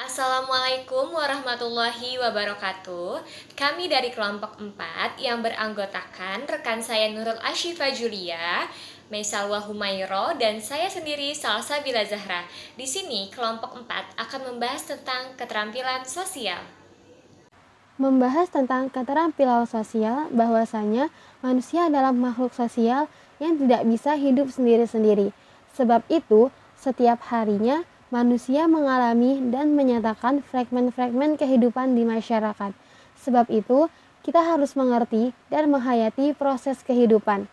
Assalamualaikum warahmatullahi wabarakatuh. Kami dari kelompok 4 yang beranggotakan rekan saya Nurul Ashifa Julia, Maisalwa Humairo, dan saya sendiri Salsabila Zahra. Di sini kelompok 4 akan membahas tentang keterampilan sosial. Membahas tentang keterampilan sosial, bahwasanya manusia adalah makhluk sosial yang tidak bisa hidup sendiri-sendiri. Sebab itu, setiap harinya manusia mengalami dan menyatakan fragmen-fragmen kehidupan di masyarakat. Sebab itu, kita harus mengerti dan menghayati proses kehidupan.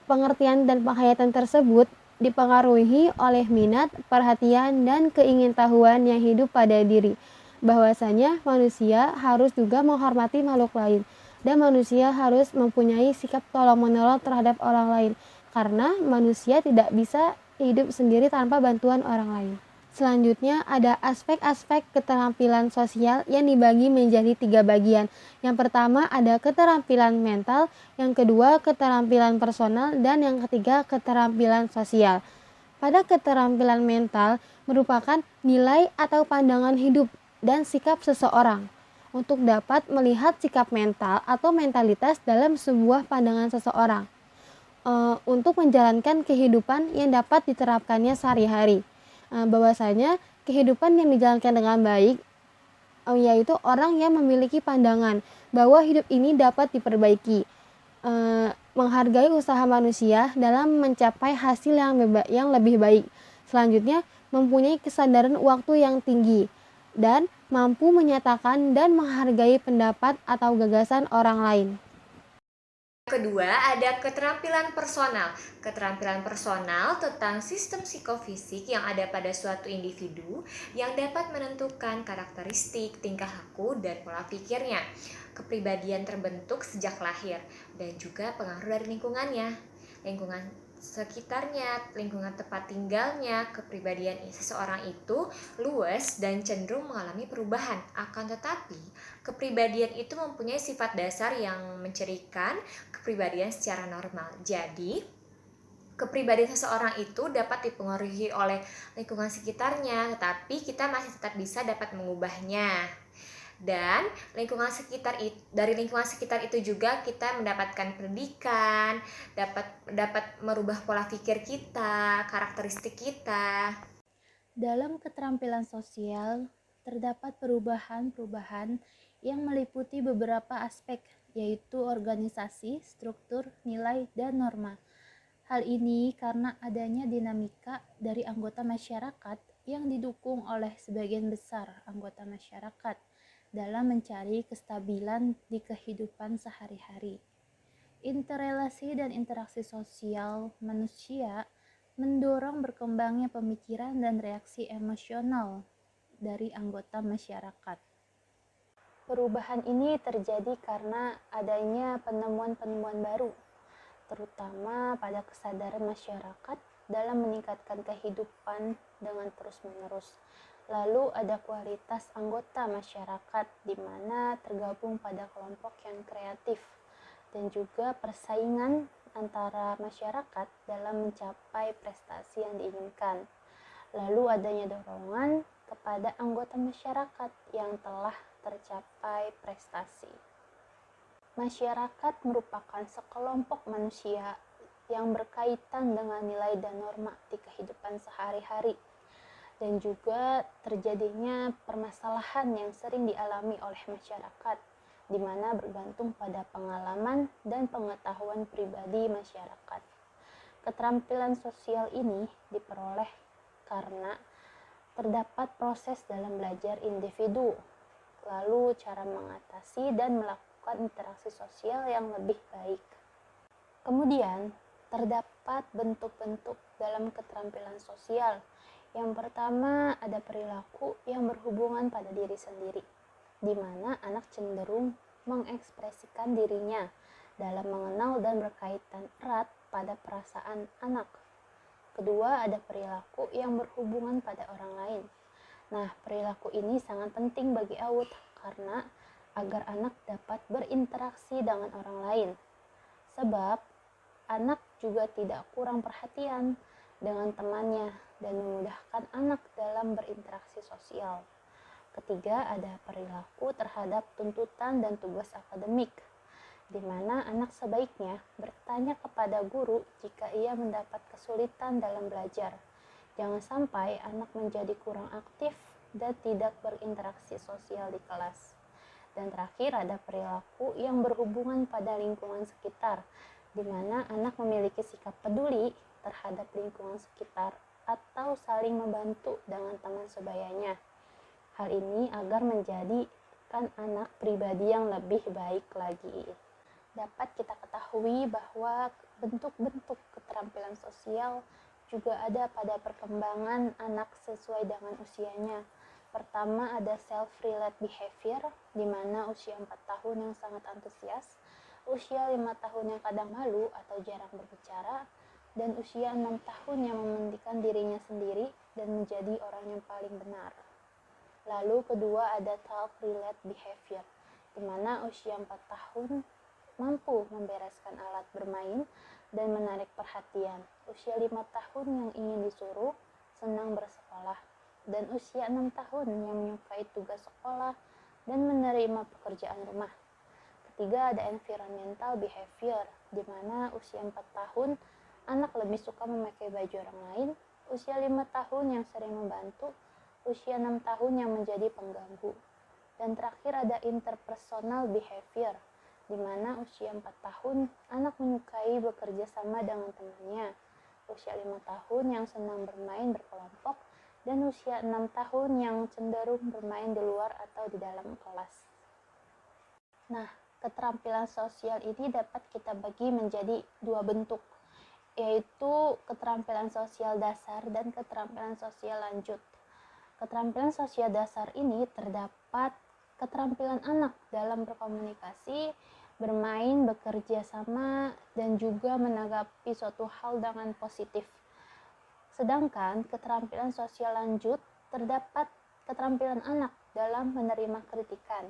Pengertian dan penghayatan tersebut dipengaruhi oleh minat, perhatian, dan keingintahuan yang hidup pada diri. Bahwasanya manusia harus juga menghormati makhluk lain, dan manusia harus mempunyai sikap tolong-menolong terhadap orang lain, karena manusia tidak bisa hidup sendiri tanpa bantuan orang lain. Selanjutnya ada aspek-aspek keterampilan sosial yang dibagi menjadi 3 bagian. Yang pertama ada keterampilan mental, yang kedua keterampilan personal, dan yang ketiga keterampilan sosial. Pada keterampilan mental merupakan nilai atau pandangan hidup dan sikap seseorang untuk dapat melihat sikap mental atau mentalitas dalam sebuah pandangan seseorang untuk menjalankan kehidupan yang dapat diterapkannya sehari-hari. Bahwasanya kehidupan yang dijalankan dengan baik yaitu orang yang memiliki pandangan bahwa hidup ini dapat diperbaiki, menghargai usaha manusia dalam mencapai hasil yang lebih baik. Selanjutnya, mempunyai kesadaran waktu yang tinggi dan mampu menyatakan dan menghargai pendapat atau gagasan orang lain. Kedua, ada keterampilan personal. Keterampilan personal tentang sistem psikofisik yang ada pada suatu individu yang dapat menentukan karakteristik, tingkah laku, dan pola pikirnya. Kepribadian terbentuk sejak lahir dan juga pengaruh dari lingkungannya. Lingkungan sekitarnya, lingkungan tempat tinggalnya, kepribadian seseorang itu luas dan cenderung mengalami perubahan. Akan tetapi, kepribadian itu mempunyai sifat dasar yang mencirikan kepribadian secara normal. Jadi, kepribadian seseorang itu dapat dipengaruhi oleh lingkungan sekitarnya, tetapi kita masih tetap bisa dapat mengubahnya. Dan dari lingkungan sekitar itu juga kita mendapatkan pendidikan, dapat merubah pola pikir kita, karakteristik kita. Dalam keterampilan sosial, terdapat perubahan-perubahan yang meliputi beberapa aspek, yaitu organisasi, struktur, nilai, dan norma. Hal ini karena adanya dinamika dari anggota masyarakat yang didukung oleh sebagian besar anggota masyarakat dalam mencari kestabilan di kehidupan sehari-hari. Interrelasi dan interaksi sosial manusia mendorong berkembangnya pemikiran dan reaksi emosional dari anggota masyarakat. Perubahan ini terjadi karena adanya penemuan-penemuan baru, terutama pada kesadaran masyarakat dalam meningkatkan kehidupan dengan terus-menerus. Lalu ada kualitas anggota masyarakat di mana tergabung pada kelompok yang kreatif, dan juga persaingan antara masyarakat dalam mencapai prestasi yang diinginkan. Lalu adanya dorongan kepada anggota masyarakat yang telah tercapai prestasi. Masyarakat merupakan sekelompok manusia yang berkaitan dengan nilai dan norma di kehidupan sehari-hari, dan juga terjadinya permasalahan yang sering dialami oleh masyarakat, di mana bergantung pada pengalaman dan pengetahuan pribadi masyarakat. Keterampilan sosial ini diperoleh karena terdapat proses dalam belajar individu, lalu cara mengatasi dan melakukan interaksi sosial yang lebih baik. Kemudian, terdapat bentuk-bentuk dalam keterampilan sosial. Yang pertama, ada perilaku yang berhubungan pada diri sendiri, di mana anak cenderung mengekspresikan dirinya dalam mengenal dan berkaitan erat pada perasaan anak. Kedua, ada perilaku yang berhubungan pada orang lain. Nah, perilaku ini sangat penting bagi AUD karena agar anak dapat berinteraksi dengan orang lain. Sebab anak juga tidak kurang perhatian dengan temannya dan memudahkan anak dalam berinteraksi sosial. Ketiga, ada perilaku terhadap tuntutan dan tugas akademik, di mana anak sebaiknya bertanya kepada guru jika ia mendapat kesulitan dalam belajar. Jangan sampai anak menjadi kurang aktif dan tidak berinteraksi sosial di kelas. Dan terakhir, ada perilaku yang berhubungan pada lingkungan sekitar, di mana anak memiliki sikap peduli terhadap lingkungan sekitar atau saling membantu dengan teman sebayanya. Hal ini agar menjadikan anak pribadi yang lebih baik lagi. Dapat kita ketahui bahwa bentuk-bentuk keterampilan sosial juga ada pada perkembangan anak sesuai dengan usianya. Pertama, ada self-relate behavior, di mana usia 4 tahun yang sangat antusias, usia 5 tahun yang kadang malu atau jarang berbicara, dan usia 6 tahun yang mementingkan dirinya sendiri dan menjadi orang yang paling benar. Lalu kedua, ada talk-relate behavior, di mana usia 4 tahun mampu membereskan alat bermain dan menarik perhatian. Usia 5 tahun yang ingin disuruh, senang bersekolah, dan usia 6 tahun yang menyukai tugas sekolah dan menerima pekerjaan rumah. Ketiga, ada environmental behavior, di mana usia 4 tahun anak lebih suka memakai baju orang lain, usia 5 tahun yang sering membantu, usia 6 tahun yang menjadi pengganggu. Dan terakhir ada interpersonal behavior, di mana usia 4 tahun anak menyukai bekerja sama dengan temannya, usia 5 tahun yang senang bermain berkelompok, dan usia 6 tahun yang cenderung bermain di luar atau di dalam kelas. Nah, keterampilan sosial ini dapat kita bagi menjadi dua bentuk, yaitu keterampilan sosial dasar dan keterampilan sosial lanjut. Keterampilan sosial dasar ini terdapat keterampilan anak dalam berkomunikasi, bermain, bekerja sama, dan juga menanggapi suatu hal dengan positif. Sedangkan keterampilan sosial lanjut terdapat keterampilan anak dalam menerima kritikan,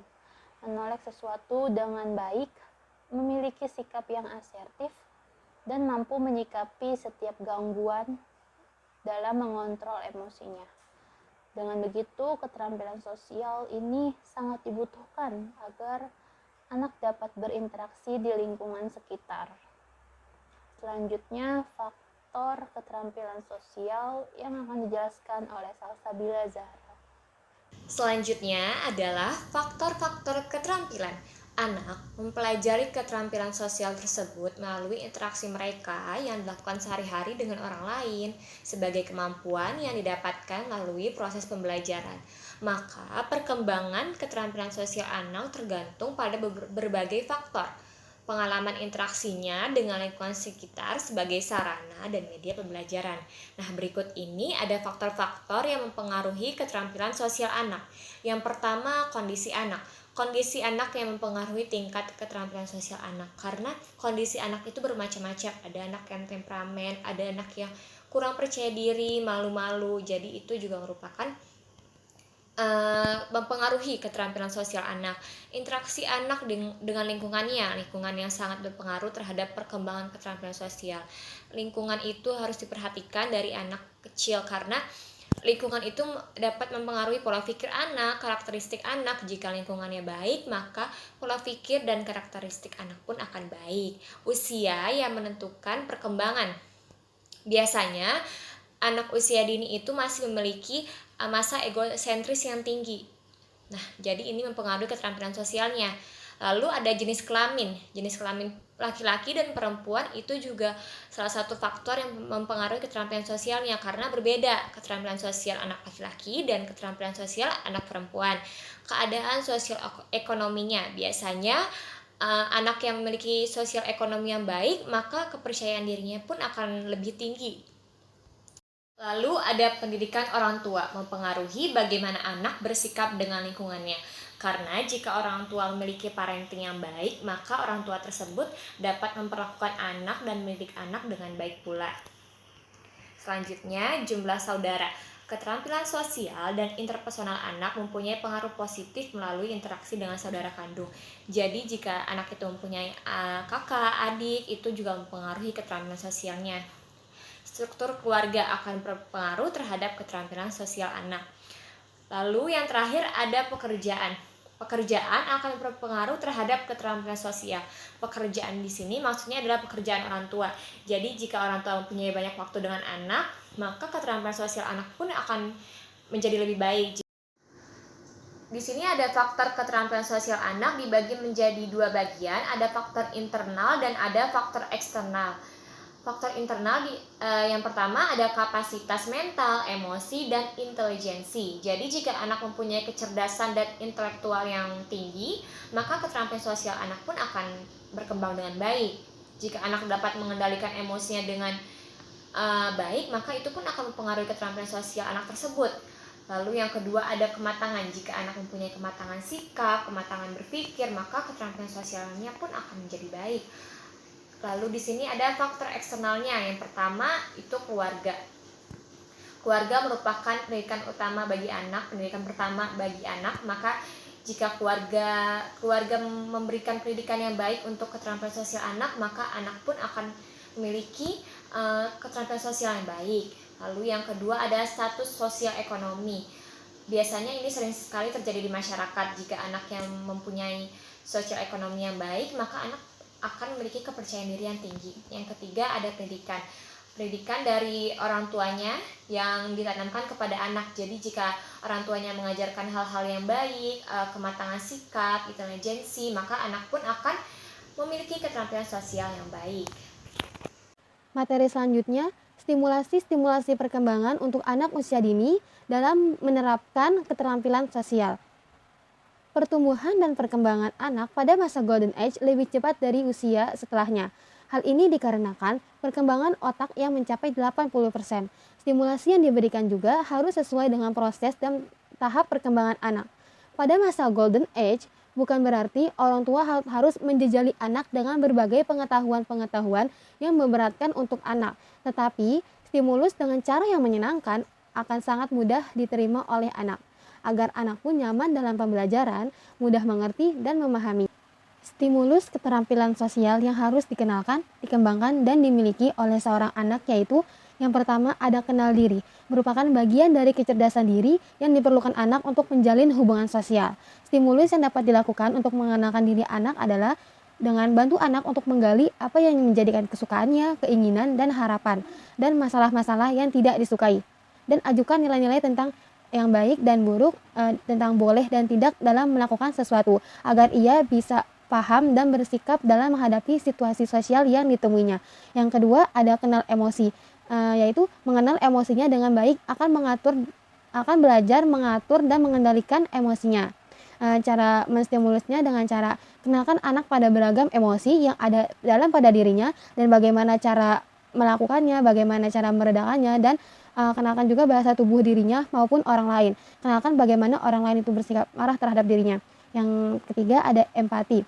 menolak sesuatu dengan baik, memiliki sikap yang asertif, dan mampu menyikapi setiap gangguan dalam mengontrol emosinya. Dengan begitu, keterampilan sosial ini sangat dibutuhkan agar anak dapat berinteraksi di lingkungan sekitar. Selanjutnya, faktor keterampilan sosial yang akan dijelaskan oleh Salsabila Zahra. Selanjutnya adalah faktor-faktor keterampilan. Anak mempelajari keterampilan sosial tersebut melalui interaksi mereka yang dilakukan sehari-hari dengan orang lain sebagai kemampuan yang didapatkan melalui proses pembelajaran. Maka perkembangan keterampilan sosial anak tergantung pada berbagai faktor. Pengalaman interaksinya dengan lingkungan sekitar sebagai sarana dan media pembelajaran. Nah, berikut ini ada faktor-faktor yang mempengaruhi keterampilan sosial anak. Yang pertama, kondisi anak. Kondisi anak yang mempengaruhi tingkat keterampilan sosial anak, karena kondisi anak itu bermacam-macam. Ada anak yang temperamen, ada anak yang kurang percaya diri, malu-malu. Jadi itu juga merupakan mempengaruhi keterampilan sosial anak. Interaksi anak dengan lingkungannya, lingkungan yang sangat berpengaruh terhadap perkembangan keterampilan sosial. Lingkungan itu harus diperhatikan dari anak kecil, karena lingkungan itu dapat mempengaruhi pola pikir anak, karakteristik anak. Jika lingkungannya baik, maka pola pikir dan karakteristik anak pun akan baik. Usia yang menentukan perkembangan. Biasanya, anak usia dini itu masih memiliki masa egosentris yang tinggi. Nah, jadi ini mempengaruhi keterampilan sosialnya. Lalu ada jenis kelamin. Jenis kelamin laki-laki dan perempuan itu juga salah satu faktor yang mempengaruhi keterampilan sosialnya, karena berbeda keterampilan sosial anak laki-laki dan keterampilan sosial anak perempuan. Keadaan sosial ekonominya, biasanya anak yang memiliki sosial ekonomi yang baik, maka kepercayaan dirinya pun akan lebih tinggi. Lalu ada pendidikan orang tua, mempengaruhi bagaimana anak bersikap dengan lingkungannya. Karena jika orang tua memiliki parenting yang baik, maka orang tua tersebut dapat memperlakukan anak dan mendidik anak dengan baik pula. Selanjutnya, jumlah saudara. Keterampilan sosial dan interpersonal anak mempunyai pengaruh positif melalui interaksi dengan saudara kandung. Jadi jika anak itu mempunyai kakak, adik, itu juga mempengaruhi keterampilan sosialnya. Struktur keluarga akan berpengaruh terhadap keterampilan sosial anak. Lalu yang terakhir ada pekerjaan. Pekerjaan akan berpengaruh terhadap keterampilan sosial. Pekerjaan di sini maksudnya adalah pekerjaan orang tua. Jadi jika orang tua mempunyai banyak waktu dengan anak, maka keterampilan sosial anak pun akan menjadi lebih baik. Di sini ada faktor keterampilan sosial anak dibagi menjadi dua bagian, ada faktor internal dan ada faktor eksternal. Faktor internal yang pertama ada kapasitas mental, emosi, dan intelijensi. Jadi jika anak mempunyai kecerdasan dan intelektual yang tinggi, maka keterampilan sosial anak pun akan berkembang dengan baik. Jika anak dapat mengendalikan emosinya dengan baik, maka itu pun akan mempengaruhi keterampilan sosial anak tersebut. Lalu yang kedua ada kematangan. Jika anak mempunyai kematangan sikap, kematangan berpikir, maka keterampilan sosialnya pun akan menjadi baik. Lalu di sini ada faktor eksternalnya. Yang pertama itu keluarga. Keluarga merupakan pendidikan utama bagi anak, pendidikan pertama bagi anak. Maka jika keluarga memberikan pendidikan yang baik untuk keterampilan sosial anak, maka anak pun akan memiliki keterampilan sosial yang baik. Lalu yang kedua ada status sosial ekonomi. Biasanya ini sering sekali terjadi di masyarakat. Jika anak yang mempunyai sosial ekonomi yang baik, maka anak akan memiliki kepercayaan diri yang tinggi. Yang ketiga ada pendidikan. Pendidikan dari orang tuanya yang ditanamkan kepada anak. Jadi jika orang tuanya mengajarkan hal-hal yang baik, kematangan sikap, intelijensi, maka anak pun akan memiliki keterampilan sosial yang baik. Materi selanjutnya, stimulasi-stimulasi perkembangan untuk anak usia dini dalam menerapkan keterampilan sosial. Pertumbuhan dan perkembangan anak pada masa Golden Age lebih cepat dari usia setelahnya. Hal ini dikarenakan perkembangan otak yang mencapai 80%. Stimulasi yang diberikan juga harus sesuai dengan proses dan tahap perkembangan anak. Pada masa Golden Age, bukan berarti orang tua harus menjejali anak dengan berbagai pengetahuan-pengetahuan yang memberatkan untuk anak. Tetapi, stimulus dengan cara yang menyenangkan akan sangat mudah diterima oleh anak agar anak pun nyaman dalam pembelajaran, mudah mengerti dan memahami. Stimulus keterampilan sosial yang harus dikenalkan, dikembangkan, dan dimiliki oleh seorang anak yaitu yang pertama ada kenal diri, merupakan bagian dari kecerdasan diri yang diperlukan anak untuk menjalin hubungan sosial. Stimulus yang dapat dilakukan untuk mengenalkan diri anak adalah dengan bantu anak untuk menggali apa yang menjadikan kesukaannya, keinginan, dan harapan, dan masalah-masalah yang tidak disukai. Dan ajukan nilai-nilai tentang yang baik dan buruk, tentang boleh dan tidak dalam melakukan sesuatu, agar ia bisa paham dan bersikap dalam menghadapi situasi sosial yang ditemuinya. Yang kedua ada kenal emosi, yaitu mengenal emosinya dengan baik, akan belajar mengatur dan mengendalikan emosinya. Cara menstimulusnya dengan cara kenalkan anak pada beragam emosi yang ada pada dirinya dan bagaimana cara melakukannya, bagaimana cara meredakannya, dan kenalkan juga bahasa tubuh dirinya maupun orang lain. Kenalkan bagaimana orang lain itu bersikap marah terhadap dirinya. Yang ketiga ada empati.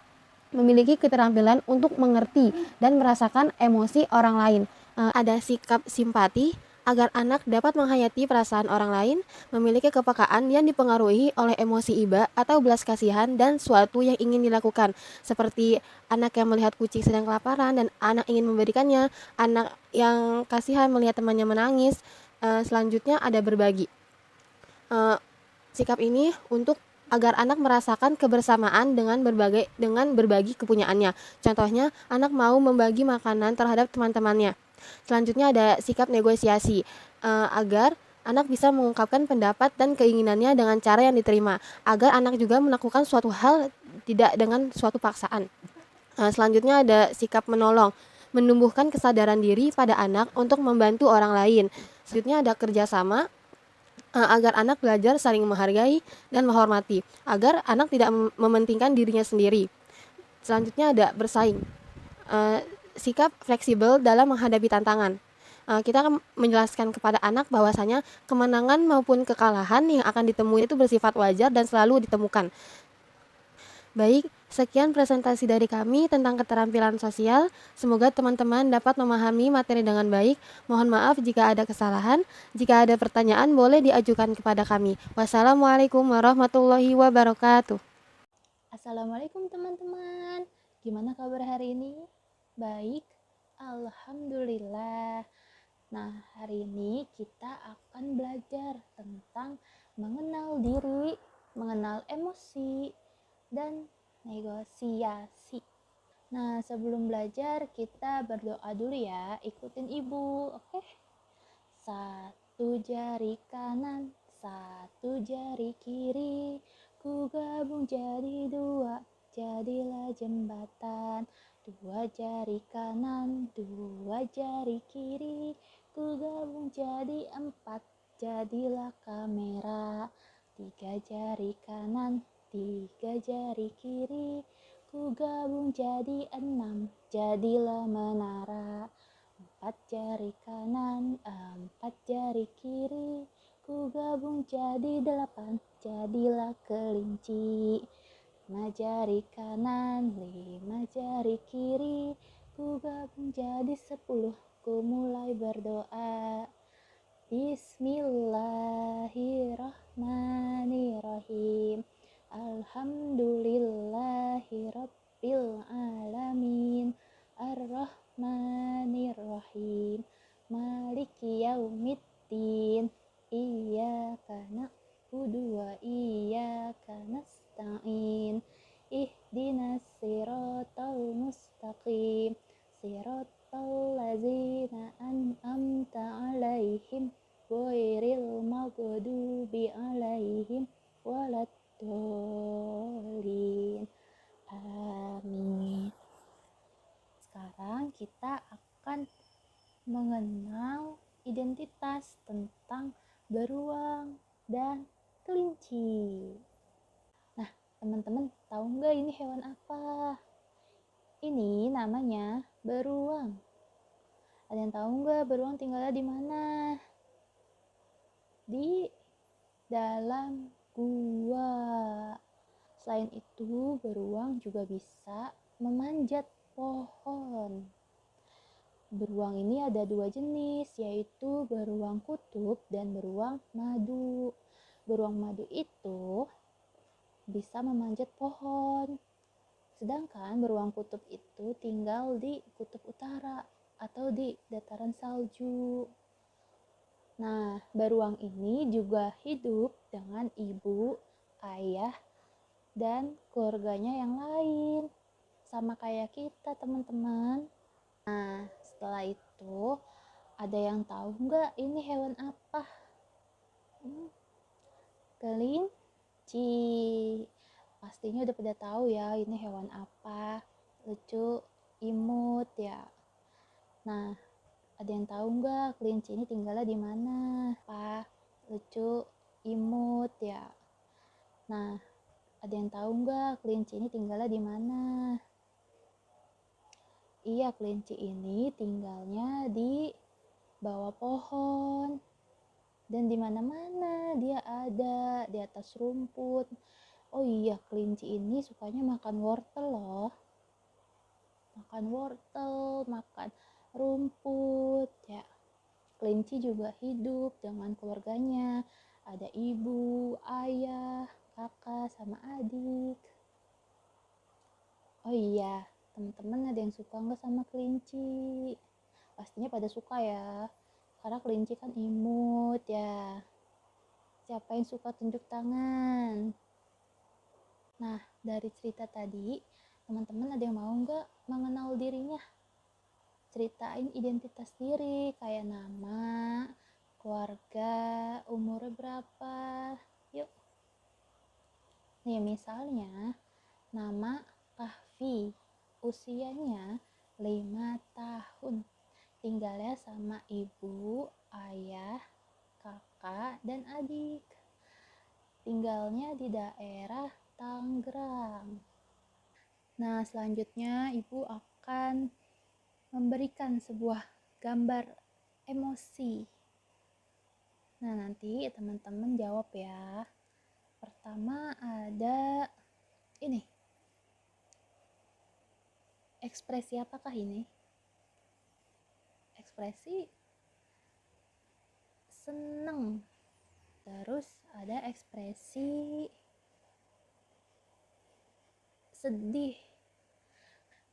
Memiliki keterampilan untuk mengerti dan merasakan emosi orang lain. Ada sikap simpati agar anak dapat menghayati perasaan orang lain, memiliki kepekaan yang dipengaruhi oleh emosi iba atau belas kasihan dan suatu yang ingin dilakukan, seperti anak yang melihat kucing sedang kelaparan dan anak ingin memberikannya, anak yang kasihan melihat temannya menangis. Selanjutnya ada berbagi. Sikap ini untuk agar anak merasakan kebersamaan dengan berbagi kepunyaannya. Contohnya, anak mau membagi makanan terhadap teman-temannya. Selanjutnya ada sikap negosiasi, agar anak bisa mengungkapkan pendapat dan keinginannya dengan cara yang diterima, agar anak juga melakukan suatu hal tidak dengan suatu paksaan. Selanjutnya ada sikap menolong, menumbuhkan kesadaran diri pada anak untuk membantu orang lain. Selanjutnya ada kerjasama, agar anak belajar saling menghargai dan menghormati, agar anak tidak mementingkan dirinya sendiri. Selanjutnya ada bersaing, sikap fleksibel dalam menghadapi tantangan. Kita akan menjelaskan kepada anak bahwasanya kemenangan maupun kekalahan yang akan ditemui itu bersifat wajar dan selalu ditemukan. Baik, sekian presentasi dari kami tentang keterampilan sosial. Semoga teman-teman dapat memahami materi dengan baik. Mohon maaf jika ada kesalahan. Jika ada pertanyaan boleh diajukan kepada kami. Wassalamualaikum warahmatullahi wabarakatuh. Assalamualaikum teman-teman. Gimana kabar hari ini? Baik, alhamdulillah. Nah, hari ini kita akan belajar tentang mengenal diri, mengenal emosi, dan negosiasi. Nah, sebelum belajar kita berdoa dulu ya, ikutin ibu, oke? Satu jari kanan, satu jari kiri, ku gabung jadi dua, jadilah jembatan. Dua jari kanan, dua jari kiri, ku gabung jadi empat, jadilah kamera. Tiga jari kanan, tiga jari kiri, ku gabung jadi enam, jadilah menara. Empat jari kanan, empat jari kiri, ku gabung jadi delapan, jadilah kelinci. Lima jari kanan, lima jari kiri, ku gabung jadi 10, ku mulai berdoa. Bismillahirrahmanirrahim. Alhamdulillahirabbil alamin. Ar-Rahmanir-Rahim. Maliki yaumiddin. Iyyaka na'budu wa iyyaka nasta'in. Ihdinas siratal mustaqim. Siratal ladzina an'amta 'alaihim ghairil maghdubi 'alaihim waladdallin. Amin. Sekarang kita akan mengenal identitas tentang beruang dan kelinci. Nah, teman-teman tahu nggak ini hewan apa? Ini namanya beruang. Ada yang tahu nggak beruang tinggalnya di mana? Di dalam gua. Selain itu, beruang juga bisa memanjat pohon. Beruang ini ada dua jenis, yaitu beruang kutub dan beruang madu. Beruang madu itu bisa memanjat pohon, sedangkan beruang kutub itu tinggal di kutub utara atau di dataran salju. Nah, beruang ini juga hidup dengan ibu, ayah, dan keluarganya yang lain. Sama kayak kita, teman-teman. Nah, setelah itu, ada yang tahu nggak ini hewan apa? Kelinci. Pastinya udah pada tahu ya ini hewan apa. Lucu, imut ya. Nah, ada yang tahu nggak kelinci ini tinggalnya di mana? Apa? Lucu, imut ya. Nah, ada yang tahu nggak kelinci ini tinggalnya di mana? Iya, kelinci ini tinggalnya di bawah pohon. Dan di mana-mana dia ada, di atas rumput. Oh iya, kelinci ini sukanya makan wortel loh. Makan wortel, makan rumput ya. Kelinci juga hidup dengan keluarganya. Ada ibu, ayah, kakak, sama adik. Oh iya, teman-teman ada yang suka nggak sama kelinci? Pastinya pada suka ya, karena kelinci kan imut ya. Siapa yang suka tunjuk tangan? Nah, dari cerita tadi, teman-teman ada yang mau nggak mengenal dirinya? Ceritain identitas diri, kayak nama, keluarga, umurnya berapa. Yuk. Nih, misalnya, nama Kahfi, usianya 5 tahun. Tinggalnya sama ibu, ayah, kakak, dan adik. Tinggalnya di daerah Tangerang. Nah, selanjutnya ibu akan memberikan sebuah gambar emosi. Nah, nanti teman-teman jawab ya. Pertama ada ini. Ekspresi apakah ini? Ekspresi seneng. Terus ada ekspresi sedih.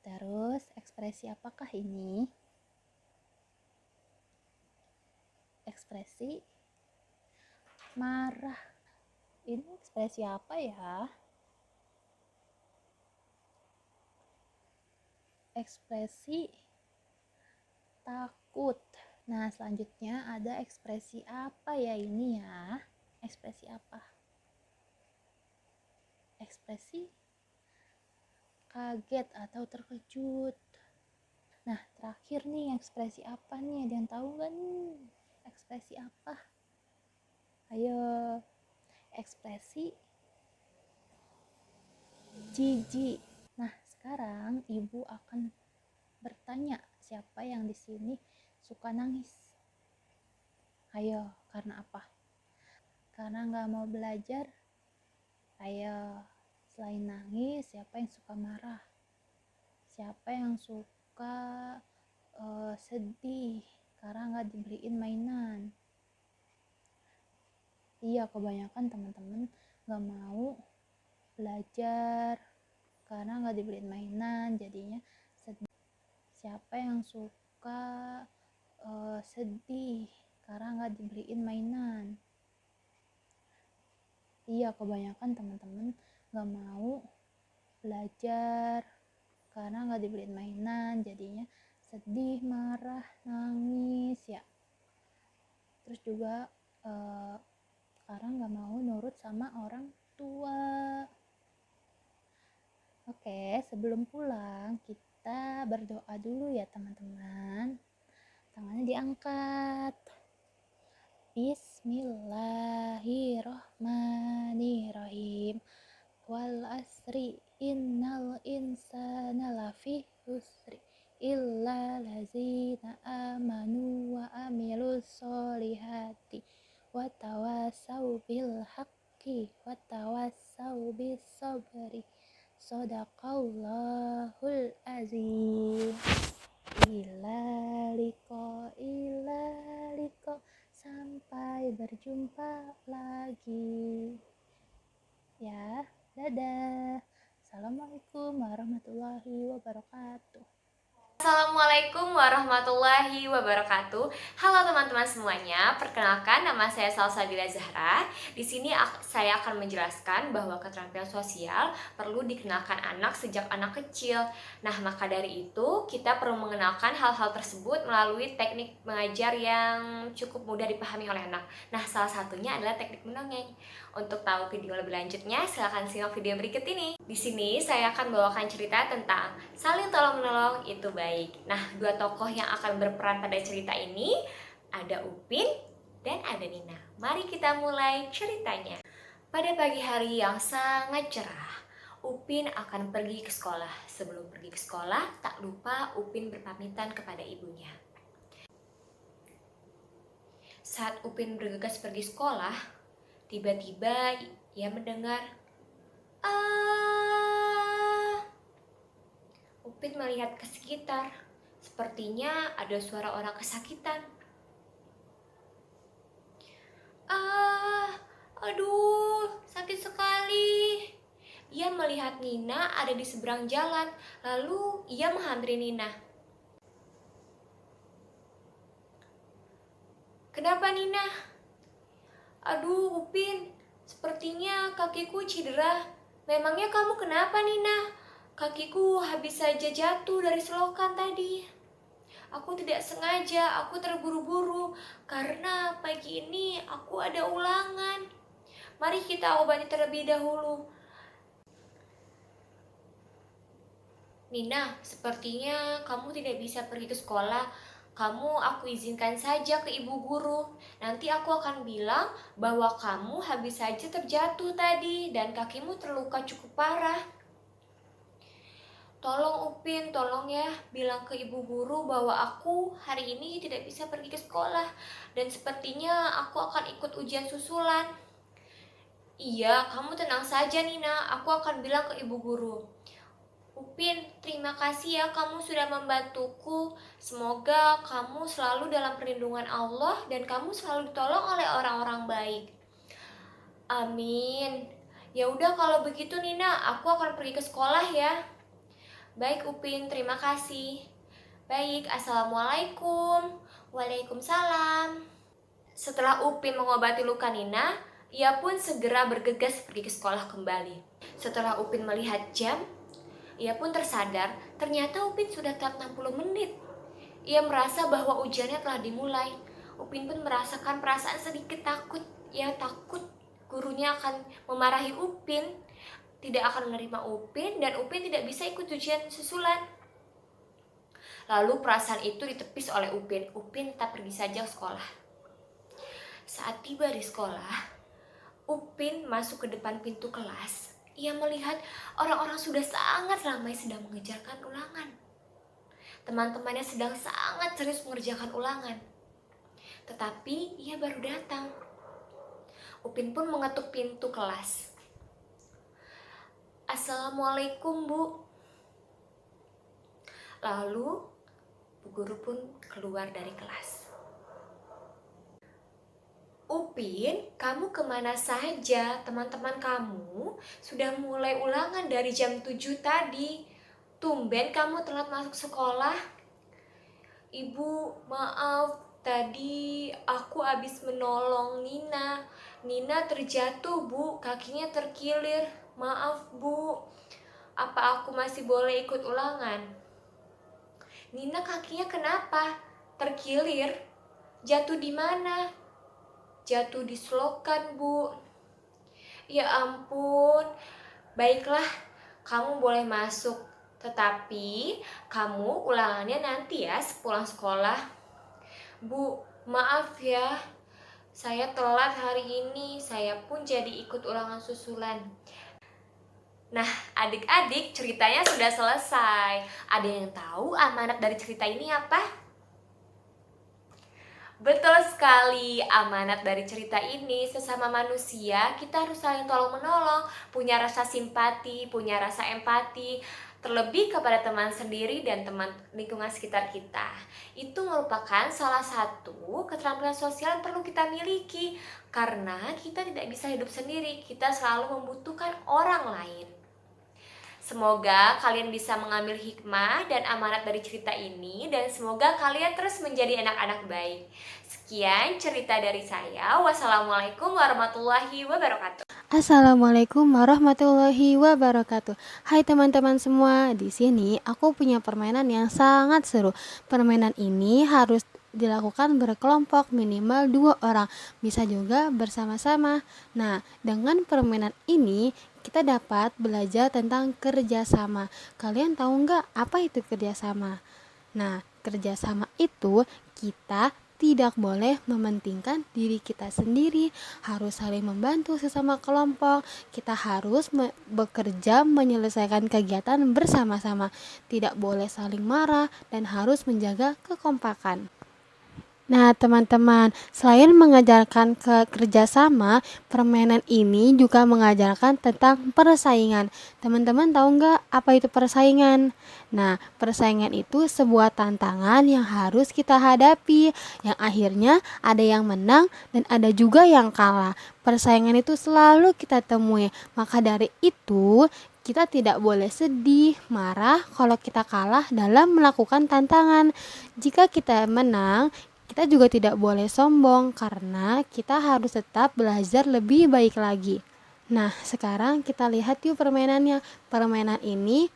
Terus ekspresi apakah ini? Ekspresi marah. Ini ekspresi apa ya? Ekspresi takut. Nah, selanjutnya ada ekspresi apa ya ini ya? Ekspresi apa? Ekspresi kaget atau terkejut. Nah, terakhir nih ekspresi apa nih? Ada yang tahu nggak nih? Ekspresi apa? Ayo, ekspresi jijik. Nah, sekarang ibu akan bertanya siapa yang di sini suka nangis. Ayo, karena apa? Karena nggak mau belajar. Ayo, selain nangis, siapa yang suka marah? Siapa yang suka sedih karena nggak dibeliin mainan? Iya, kebanyakan teman-teman nggak mau belajar karena nggak dibeliin mainan, jadinya sedih. Siapa yang suka sedih karena nggak dibeliin mainan? Iya, kebanyakan teman-teman nggak mau belajar karena nggak dibeliin mainan, jadinya sedih, marah, nangis ya. Terus juga sekarang nggak mau nurut sama orang tua. Oke, sebelum pulang kita berdoa dulu ya teman-teman. Tangannya diangkat. Bismillahirrohmanirrohim. Wal asri innal insana lafi husri illa lazina amanu wa amilus solihati wa tawasau bil haqqi wa tawasau bis sabri. Sadaqallahul azim. Ila liko sampai berjumpa lagi ya. Dadah. Assalamualaikum warahmatullahi wabarakatuh. Assalamualaikum warahmatullahi wabarakatuh. Halo teman-teman semuanya, perkenalkan nama saya Salsabila Zahra. Di sini saya akan menjelaskan bahwa keterampilan sosial perlu dikenalkan anak sejak anak kecil. Nah, maka dari itu kita perlu mengenalkan hal-hal tersebut melalui teknik mengajar yang cukup mudah dipahami oleh anak. Nah, salah satunya adalah teknik mendongeng. Untuk tahu video lebih lanjutnya, silahkan simak video berikut ini. Di sini saya akan bawakan cerita tentang saling tolong-menolong itu baik. Nah, dua tokoh yang akan berperan pada cerita ini ada Upin dan ada Nina. Mari kita mulai ceritanya. Pada pagi hari yang sangat cerah, Upin akan pergi ke sekolah. Sebelum pergi ke sekolah, tak lupa Upin berpamitan kepada ibunya. Saat Upin bergegas pergi sekolah, tiba-tiba ia mendengar Upin melihat ke sekitar. Sepertinya ada suara orang kesakitan. Aduh, sakit sekali. Ia melihat Nina ada di seberang jalan. Lalu ia menghampiri Nina. Kenapa Nina? Aduh, Upin, sepertinya kakiku cedera. Memangnya kamu kenapa Nina? Kakiku habis saja jatuh dari selokan tadi. Aku tidak sengaja, aku terburu-buru karena pagi ini aku ada ulangan. Mari kita obati terlebih dahulu. Nina, sepertinya kamu tidak bisa pergi ke sekolah. Aku izinkan saja ke ibu guru. Nanti aku akan bilang bahwa kamu habis saja terjatuh tadi dan kakimu terluka cukup parah. Tolong Upin, tolong ya, bilang ke ibu guru bahwa aku hari ini tidak bisa pergi ke sekolah. Dan sepertinya aku akan ikut ujian susulan. Iya, kamu tenang saja Nina, aku akan bilang ke ibu guru. Upin, terima kasih ya kamu sudah membantuku. Semoga kamu selalu dalam perlindungan Allah dan kamu selalu ditolong oleh orang-orang baik. Amin. Ya udah kalau begitu Nina, aku akan pergi ke sekolah ya. Baik Upin, terima kasih. Baik, Assalamualaikum. Waalaikumsalam. Setelah Upin mengobati luka Nina, Ia pun segera bergegas pergi ke sekolah kembali. Setelah Upin melihat jam, ia pun tersadar ternyata Upin sudah telat 60 menit. Ia merasa bahwa ujiannya telah dimulai. Upin pun merasakan perasaan sedikit takut. Ia takut gurunya akan memarahi Upin, tidak akan menerima Upin, dan Upin tidak bisa ikut ujian susulan. Lalu perasaan itu ditepis oleh Upin. Upin tetap pergi saja ke sekolah. Saat tiba di sekolah, Upin masuk ke depan pintu kelas. Ia melihat orang-orang sudah sangat ramai sedang mengerjakan ulangan. Teman-temannya sedang sangat serius mengerjakan ulangan. Tetapi ia baru datang. Upin pun mengetuk pintu kelas. "Assalamualaikum, Bu." Lalu Bu Guru pun keluar dari kelas. "Upin, kamu kemana saja? Teman-teman kamu sudah mulai ulangan dari jam 7 tadi. Tumben kamu telat masuk sekolah." "Ibu, maaf, tadi aku habis menolong Nina. Nina terjatuh, Bu, kakinya terkilir. Maaf, Bu. Apa aku masih boleh ikut ulangan?" "Nina kakinya kenapa? Terkilir? Jatuh di mana?" "Jatuh di selokan, Bu." "Ya ampun. Baiklah, kamu boleh masuk. Tetapi kamu ulangannya nanti ya sepulang sekolah." "Bu, maaf ya. Saya telat hari ini. Saya pun jadi ikut ulangan susulan." Nah, adik-adik, ceritanya sudah selesai. Ada yang tahu amanat dari cerita ini apa? Betul sekali, amanat dari cerita ini sesama manusia kita harus saling tolong-menolong, punya rasa simpati, punya rasa empati, terlebih kepada teman sendiri dan teman lingkungan sekitar kita. Itu merupakan salah satu keterampilan sosial yang perlu kita miliki, karena kita tidak bisa hidup sendiri, kita selalu membutuhkan orang lain. Semoga kalian bisa mengambil hikmah dan amanat dari cerita ini, dan semoga kalian terus menjadi anak-anak baik. Sekian cerita dari saya. Wassalamualaikum warahmatullahi wabarakatuh. Assalamualaikum warahmatullahi wabarakatuh. Hai teman-teman semua, di sini aku punya permainan yang sangat seru. Permainan ini harus dilakukan berkelompok minimal 2 orang, bisa juga bersama-sama. Nah, dengan permainan ini kita dapat belajar tentang kerjasama. Kalian tahu nggak apa itu kerjasama? Nah, kerjasama itu kita tidak boleh mementingkan diri kita sendiri, harus saling membantu sesama kelompok. Kita harus bekerja menyelesaikan kegiatan bersama-sama, tidak boleh saling marah dan harus menjaga kekompakan. Nah, teman-teman, selain mengajarkan kerjasama, permainan ini juga mengajarkan tentang persaingan. Teman-teman tahu nggak apa itu persaingan? Nah, persaingan itu sebuah tantangan yang harus kita hadapi, yang akhirnya ada yang menang dan ada juga yang kalah. Persaingan itu selalu kita temui, maka dari itu kita tidak boleh sedih, marah kalau kita kalah dalam melakukan tantangan. Jika kita menang, kita juga tidak boleh sombong karena kita harus tetap belajar lebih baik lagi. Nah, sekarang kita lihat yuk permainannya. Permainan ini